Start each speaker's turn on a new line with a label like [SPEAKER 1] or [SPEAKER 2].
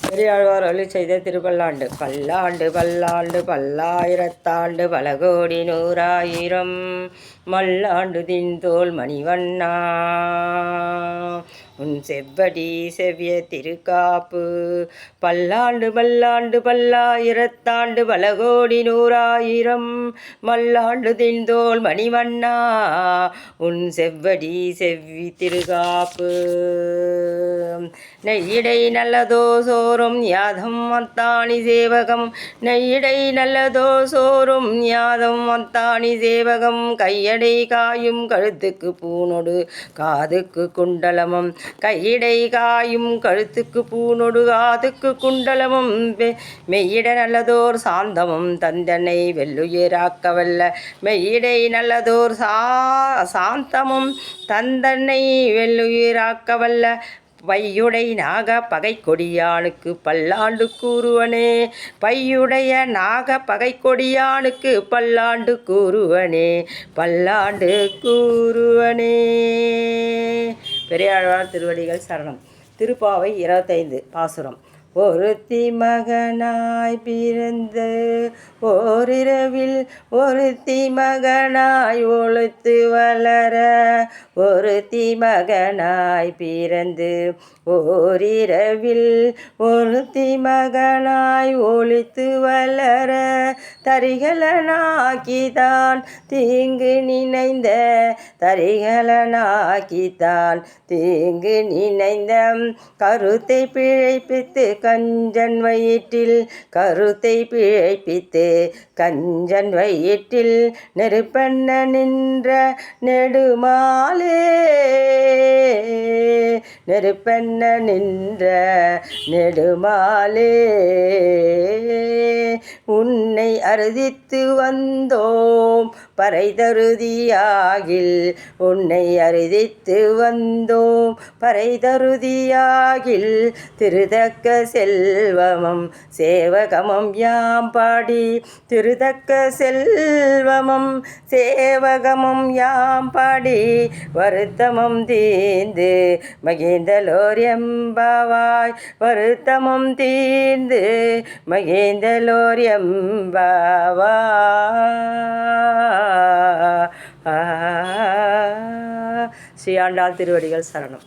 [SPEAKER 1] பெரியாழ்வார் அருளி செய்த திருப்பல்லாண்டு. பல்லாண்டு பல்லாண்டு பல்லாயிரத்தாண்டு பல கோடி நூறாயிரம் மல்லாண்டு தின்தோள் மணிவண்ணா உன் செவ்வடி செவ்விய திருக்காப்பு. பல்லாண்டு பல்லாண்டு பல்லாயிரத்தாண்டு பல கோடி நூறாயிரம் மல்லாண்டு தின்தோள் மணிவண்ணா உன் செவ்வடி செவ்வி திருக்காப்பு. நெய்யிடை நல்லதோ சோறும் யாதம் அத்தாணி சேவகம். நெய்யிடை நல்லதோ சோறும் யாதம் அத்தாணி சேவகம். கையடை காயும் கழுத்துக்கு பூனொடு காதுக்கு குண்டலமும். கையிடை காயும் கழுத்துக்கு பூனொடு காதுக்கு குண்டலமும். மெய்யிட நல்லதோர் சாந்தமும் தந்தனை வெள்ளுயிராக்கவல்ல. மெய்யிடை நல்லதோர் சாந்தமும் தந்தனை வெள்ளுயிராக்கவல்ல. பையுடை நாக பகை கொடியானுக்கு பல்லாண்டு கூறுவனே. பையுடைய நாக பகை கொடியானுக்கு பல்லாண்டு கூறுவனே. பல்லாண்டு கூறுவனே. பெரியாழ்வார் திருவடிகள் சரணம். திருப்பாவை 25 பாசுரம். ஒருத்தி மகனாய் பிறந்து ஓரிரவில் ஒருத்தி மகனாய் ஒழுத்து வளர. ஒருத்தி மகனாய் பிறந்து ஓரிரவில் ஒருத்தி மகனாய் ஒழித்து வளர. தரிகலனாக்கிதான் தீங்கு நினைந்த தரிகலனாக்கிதான் தீங்கு நினைந்த. கருத்தை பிழைப்பித்து கஞ்சன் வயிற்றில் கருத்தை பிழைப்பித்து கஞ்சன் வயிற்றில் நெருப்பண்ண நின்ற நெடுமாலே. நெருப்பண்ண நின்ற நெடுமாலே உன்னை அறுதித்து வந்தோம் பறைதருதியாகில். உன்னை அறுதித்து வந்தோம் பறைதருதியாகில். திருதக்க செல்வமும் சேவகமும் யாம் பாடி. திருதக்க செல்வமும் சேவகமும் யாம் பாடி. வருத்தமும் தீர்ந்து மகிழ்ந்தலோர் எம்பாவாய். வருத்தமும் தீர்ந்து மகிழ்ந்தலோர் எம்பாவாய். ஸ்ரீ ஆண்டாள் திருவடிகள் சரணம்.